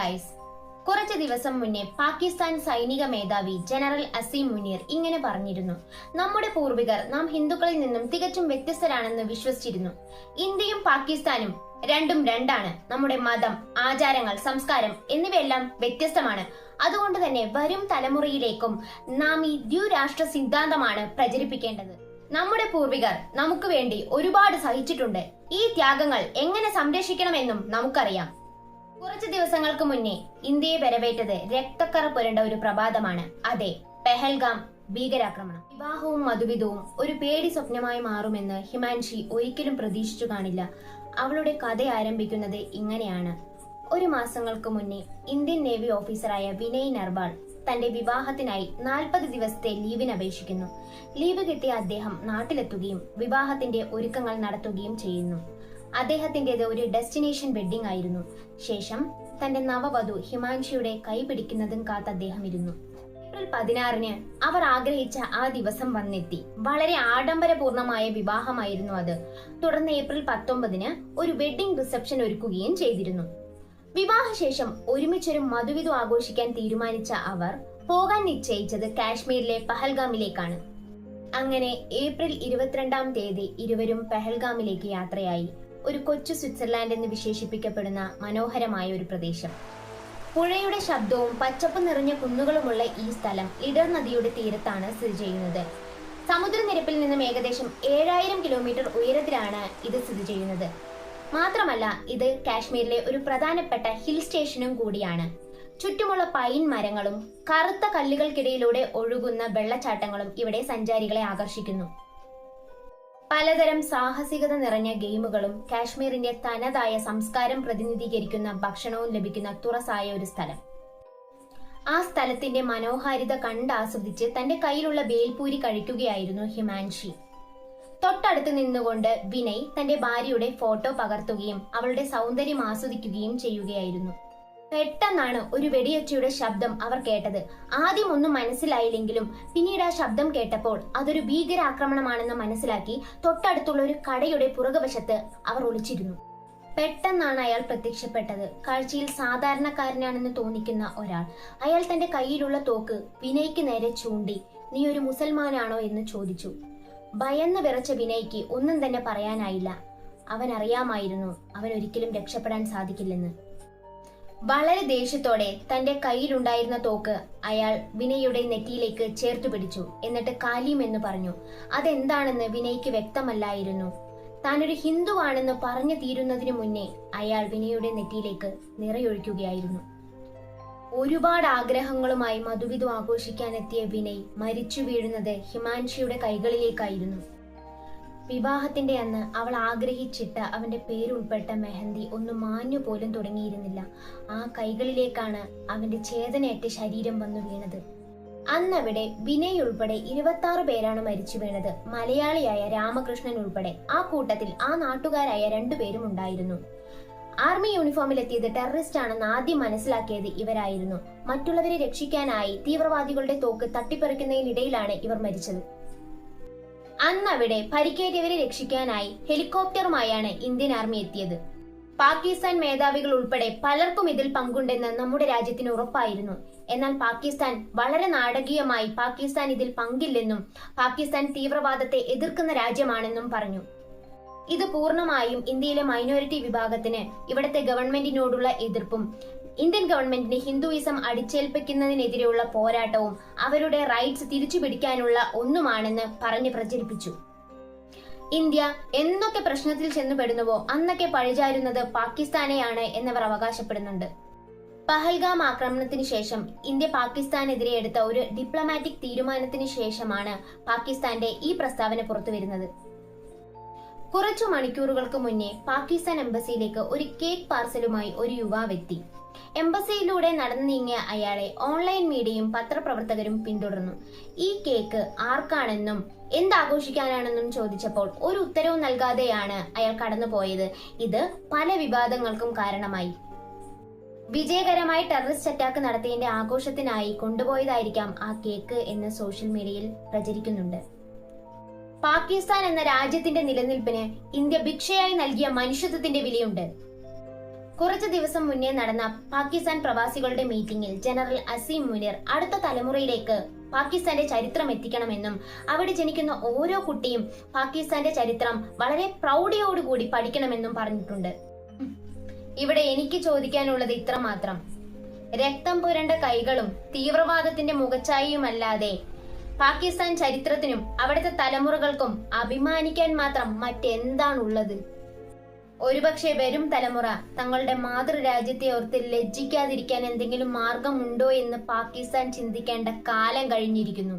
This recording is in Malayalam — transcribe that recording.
ഗൈസ്, കുറച്ച് ദിവസം മുന്നേ പാകിസ്ഥാൻ സൈനിക മേധാവി ജനറൽ അസീം മുനീർ ഇങ്ങനെ പറഞ്ഞിരുന്നു: നമ്മുടെ പൂർവികർ നാം ഹിന്ദുക്കളിൽ നിന്നും തികച്ചും വ്യത്യസ്തരാണെന്ന് വിശ്വസിച്ചിരുന്നു. ഇന്ത്യയും പാകിസ്ഥാനും രണ്ടും രണ്ടാണ്. നമ്മുടെ മതം, ആചാരങ്ങൾ, സംസ്കാരം എന്നിവയെല്ലാം വ്യത്യസ്തമാണ്. അതുകൊണ്ട് തന്നെ വരും തലമുറയിലേക്കും നാം ഈ ദ്വിരാഷ്ട്ര സിദ്ധാന്തമാണ് പ്രചരിപ്പിക്കേണ്ടത്. നമ്മുടെ പൂർവികർ നമുക്ക് വേണ്ടി ഒരുപാട് സഹിച്ചിട്ടുണ്ട്. ഈ ത്യാഗങ്ങൾ എങ്ങനെ സംരക്ഷിക്കണമെന്നും നമുക്കറിയാം. കുറച്ച് ദിവസങ്ങൾക്ക് മുന്നേ ഇന്ത്യയെ വരവേറ്റത് രക്തക്കറ പുരണ്ട ഒരു പ്രഭാതമാണ്. അതെ, പെഹൽഗാം ഭീകരാക്രമണം. വിവാഹവും മധുവിധവും ഒരു പേടി സ്വപ്നമായി മാറുമെന്ന് ഹിമാൻഷി ഒരിക്കലും പ്രതീക്ഷിച്ചു കാണില്ല. അവളുടെ കഥ ആരംഭിക്കുന്നത് ഇങ്ങനെയാണ്. ഒരു മാസങ്ങൾക്ക് മുന്നേ ഇന്ത്യൻ നേവി ഓഫീസറായ വിനയ് നർവാൾ തന്റെ വിവാഹത്തിനായി 40 ദിവസത്തെ ലീവിന് അപേക്ഷിക്കുന്നു. ലീവ് കിട്ടിയ അദ്ദേഹം നാട്ടിലെത്തുകയും വിവാഹത്തിന്റെ ഒരുക്കങ്ങൾ നടത്തുകയും ചെയ്യുന്നു. അദ്ദേഹത്തിന്റേത് ഒരു ഡെസ്റ്റിനേഷൻ വെഡ്ഡിംഗ് ആയിരുന്നു. ശേഷം തന്റെ നവവധു ഹിമാൻഷിയുടെ കൈ പിടിക്കുന്നതും കാത്ത് അദ്ദേഹം ഇരുന്നു. ഏപ്രിൽ 16-ന് അവർ ആഗ്രഹിച്ച ആ ദിവസം വന്നെത്തി. വളരെ ആഡംബരപൂർണമായ വിവാഹമായിരുന്നു അത്. തുടർന്ന് ഏപ്രിൽ 19-ന് ഒരു വെഡ്ഡിംഗ് റിസപ്ഷൻ ഒരുക്കുകയും ചെയ്തിരുന്നു. വിവാഹശേഷം ഒരുമിച്ചൊരു മധുവിധു ആഘോഷിക്കാൻ തീരുമാനിച്ച അവർ പോകാൻ നിശ്ചയിച്ചത് കാശ്മീരിലെ പഹൽഗാമിലേക്കാണ്. അങ്ങനെ ഏപ്രിൽ 22-ാം തീയതി ഇരുവരും പഹൽഗാമിലേക്ക് യാത്രയായി. ഒരു കൊച്ചു സ്വിറ്റ്സർലാൻഡ് എന്ന് വിശേഷിപ്പിക്കപ്പെടുന്ന മനോഹരമായ ഒരു പ്രദേശം. പുഴയുടെ ശബ്ദവും പച്ചപ്പ് നിറഞ്ഞ കുന്നുകളുമുള്ള ഈ സ്ഥലം ഇഡർ നദിയുടെ തീരത്താണ് സ്ഥിതി ചെയ്യുന്നത്. സമുദ്രനിരപ്പിൽ നിന്നും ഏകദേശം 7000 കിലോമീറ്റർ ഉയരത്തിലാണ് ഇത് സ്ഥിതി ചെയ്യുന്നത്. മാത്രമല്ല, ഇത് കാശ്മീരിലെ ഒരു പ്രധാനപ്പെട്ട ഹിൽ സ്റ്റേഷനും കൂടിയാണ്. ചുറ്റുമുള്ള പൈൻ മരങ്ങളും കറുത്ത കല്ലുകൾക്കിടയിലൂടെ ഒഴുകുന്ന വെള്ളച്ചാട്ടങ്ങളും ഇവിടെ സഞ്ചാരികളെ ആകർഷിക്കുന്നു. പലതരം സാഹസികത നിറഞ്ഞ ഗെയിമുകളും കാശ്മീരിന്റെ തനതായ സംസ്കാരം പ്രതിനിധീകരിക്കുന്ന ഭക്ഷണവും ലഭിക്കുന്ന തുറസായ ഒരു സ്ഥലം. ആ സ്ഥലത്തിന്റെ മനോഹാരിത കണ്ടാസ്വദിച്ച് തന്റെ കയ്യിലുള്ള ബേൽപൂരി കഴിക്കുകയായിരുന്നു ഹിമാൻഷി. തൊട്ടടുത്ത് നിന്നുകൊണ്ട് വിനയ് തന്റെ ഭാര്യയുടെ ഫോട്ടോ പകർത്തുകയും അവളുടെ സൗന്ദര്യം ആസ്വദിക്കുകയും ചെയ്യുകയായിരുന്നു. പെട്ടെന്നാണ് ഒരു വെടിയൊച്ചയുടെ ശബ്ദം അവർ കേട്ടത്. ആദ്യം ഒന്നും മനസ്സിലായില്ലെങ്കിലും പിന്നീട് ആ ശബ്ദം കേട്ടപ്പോൾ അതൊരു ഭീകരാക്രമണമാണെന്ന് മനസ്സിലാക്കി തൊട്ടടുത്തുള്ള ഒരു കടയുടെ പുറകുവശത്ത് അവർ ഒളിച്ചിരുന്നു. പെട്ടെന്നാണ് അയാൾ പ്രത്യക്ഷപ്പെട്ടത്. കാഴ്ചയിൽ സാധാരണക്കാരനാണെന്ന് തോന്നിക്കുന്ന ഒരാൾ. അയാൾ തന്റെ കയ്യിലുള്ള തോക്ക് വിനയ്ക്ക് നേരെ ചൂണ്ടി, "നീ ഒരു മുസൽമാനാണോ?" എന്ന് ചോദിച്ചു. ഭയന്ന് വിറച്ച വിനയ്ക്ക് ഒന്നും തന്നെ പറയാനായില്ല. അവൻ അറിയാമായിരുന്നു അവൻ ഒരിക്കലും രക്ഷപ്പെടാൻ സാധിക്കില്ലെന്ന്. വളരെ ദേഷ്യത്തോടെ തന്റെ കയ്യിലുണ്ടായിരുന്ന തോക്ക് അയാൾ വിനയുടെ നെറ്റിയിലേക്ക് ചേർത്തു പിടിച്ചു. എന്നിട്ട് "കാലിം" എന്ന് പറഞ്ഞു. അതെന്താണെന്ന് വിനയ്ക്ക് വ്യക്തമല്ലായിരുന്നു. താനൊരു ഹിന്ദുവാണെന്ന് പറഞ്ഞു തീരുന്നതിനു മുന്നേ അയാൾ വിനയുടെ നെറ്റിയിലേക്ക് നിറയൊഴിക്കുകയായിരുന്നു. ഒരുപാട് ആഗ്രഹങ്ങളുമായി മധുവിധു ആഘോഷിക്കാനെത്തിയ വിനയ് മരിച്ചു വീഴുന്നത് ഹിമാൻഷിയുടെ കൈകളിലേക്കായിരുന്നു. വിവാഹത്തിന്റെ അന്ന് അവൾ ആഗ്രഹിച്ചിട്ട അവന്റെ പേരുൾപ്പെട്ട മെഹന്തി ഒന്ന് മാഞ്ഞു പോലും തുടങ്ങിയിരുന്നില്ല. ആ കൈകളിലേക്കാണ് അവന്റെ ചേതനയേറ്റ ശരീരം വന്നു വീണത്. അന്നവിടെ വിനയ് ഉൾപ്പെടെ 26 പേരാണ് മരിച്ചു വീണത്. മലയാളിയായ രാമകൃഷ്ണൻ ഉൾപ്പെടെ. ആ കൂട്ടത്തിൽ ആ നാട്ടുകാരായ 2 പേരും ഉണ്ടായിരുന്നു. ആർമി യൂണിഫോമിലെത്തിയത് ടെററിസ്റ്റ് ആണെന്ന് ആദ്യം മനസ്സിലാക്കിയത് ഇവരായിരുന്നു. മറ്റുള്ളവരെ രക്ഷിക്കാനായി തീവ്രവാദികളുടെ തോക്ക് തട്ടിപ്പറിക്കുന്നതിനിടയിലാണ് ഇവർ മരിച്ചത്. അന്നവിടെ പരിക്കേറ്റവരെ രക്ഷിക്കാനായി ഹെലികോപ്റ്ററുമായാണ് ഇന്ത്യൻ ആർമി എത്തിയത്. പാകിസ്ഥാൻ മേധാവികൾ ഉൾപ്പെടെ പലർക്കും ഇതിൽ പങ്കുണ്ടെന്ന് നമ്മുടെ രാജ്യത്തിന് ഉറപ്പായിരുന്നു. എന്നാൽ പാകിസ്ഥാൻ വളരെ നാടകീയമായി പാകിസ്ഥാൻ ഇതിൽ പങ്കില്ലെന്നും പാകിസ്ഥാൻ തീവ്രവാദത്തെ എതിർക്കുന്ന രാജ്യമാണെന്നും പറഞ്ഞു. ഇത് പൂർണ്ണമായും ഇന്ത്യയിലെ മൈനോറിറ്റി വിഭാഗത്തിന് ഇവിടുത്തെ ഗവൺമെന്റിനോടുള്ള എതിർപ്പും ഇന്ത്യൻ ഗവൺമെന്റിന് ഹിന്ദുയിസം അടിച്ചേൽപ്പിക്കുന്നതിനെതിരെയുള്ള പോരാട്ടവും അവരുടെ റൈറ്റ്സ് തിരിച്ചു പിടിക്കാനുള്ള ഒന്നുമാണെന്ന് പറഞ്ഞ് പ്രചരിപ്പിച്ചു. ഇന്ത്യ എന്നൊക്കെ പ്രശ്നത്തിൽ ചെന്നുപെടുന്നുവോ അന്നൊക്കെ പഴിചാരുന്നത് പാകിസ്ഥാനെയാണ് എന്നവർ അവകാശപ്പെടുന്നുണ്ട്. പഹൽഗാം ആക്രമണത്തിന് ശേഷം ഇന്ത്യ പാകിസ്ഥാനെതിരെ എടുത്ത ഒരു ഡിപ്ലോമാറ്റിക് തീരുമാനത്തിന് ശേഷമാണ് പാകിസ്ഥാന്റെ ഈ പ്രസ്താവന പുറത്തുവരുന്നത്. കുറച്ചു മണിക്കൂറുകൾക്ക് മുന്നേ പാകിസ്ഥാൻ എംബസിയിലേക്ക് ഒരു കേക്ക് പാർസലുമായി ഒരു യുവാവെത്തി. എംബസിയിലൂടെ നടന്നു നീങ്ങിയ അയാളെ ഓൺലൈൻ മീഡിയയും പത്രപ്രവർത്തകരും പിന്തുടർന്നു. ഈ കേക്ക് ആർക്കാണെന്നും എന്താഘോഷിക്കാനാണെന്നും ചോദിച്ചപ്പോൾ ഒരു ഉത്തരവും നൽകാതെയാണ് അയാൾ കടന്നുപോയത്. ഇത് പല വിവാദങ്ങൾക്കും കാരണമായി. വിജയകരമായി ടെററിസ്റ്റ് അറ്റാക്ക് നടത്തിയതിന്റെ ആഘോഷത്തിനായി കൊണ്ടുപോയതായിരിക്കാം ആ കേക്ക് എന്ന് സോഷ്യൽ മീഡിയയിൽ പ്രചരിക്കുന്നുണ്ട്. പാകിസ്ഥാൻ എന്ന രാജ്യത്തിന്റെ നിലനിൽപ്പിന് ഇന്ത്യ ഭിക്ഷയായി നൽകിയ മനുഷ്യത്വത്തിന്റെ വിലയുണ്ട്. കുറച്ചു ദിവസം മുന്നേ നടന്ന പാകിസ്ഥാൻ പ്രവാസികളുടെ മീറ്റിംഗിൽ ജനറൽ അസീം മുനീർ അടുത്ത തലമുറയിലേക്ക് പാകിസ്ഥാന്റെ ചരിത്രം എത്തിക്കണമെന്നും അവിടെ ജനിക്കുന്ന ഓരോ കുട്ടിയും പാകിസ്ഥാന്റെ ചരിത്രം വളരെ പ്രൗഢിയോടുകൂടി പഠിക്കണമെന്നും പറഞ്ഞിട്ടുണ്ട്. ഇവിടെ എനിക്ക് ചോദിക്കാനുള്ളത് ഇത്ര മാത്രം. രക്തം പുരണ്ട കൈകളും തീവ്രവാദത്തിന്റെ മുഖച്ഛായയുമല്ലാതെ പാകിസ്ഥാൻ ചരിത്രത്തിനും അവിടുത്തെ തലമുറകൾക്കും അഭിമാനിക്കാൻ മാത്രം മറ്റെന്താണുള്ളത്? ഒരുപക്ഷെ വരും തലമുറ തങ്ങളുടെ മാതൃരാജ്യത്തെ ഓർത്ത് ലജ്ജിക്കാതിരിക്കാൻ എന്തെങ്കിലും മാർഗമുണ്ടോ എന്ന് പാകിസ്ഥാൻ ചിന്തിക്കേണ്ട കാലം കഴിഞ്ഞിരിക്കുന്നു.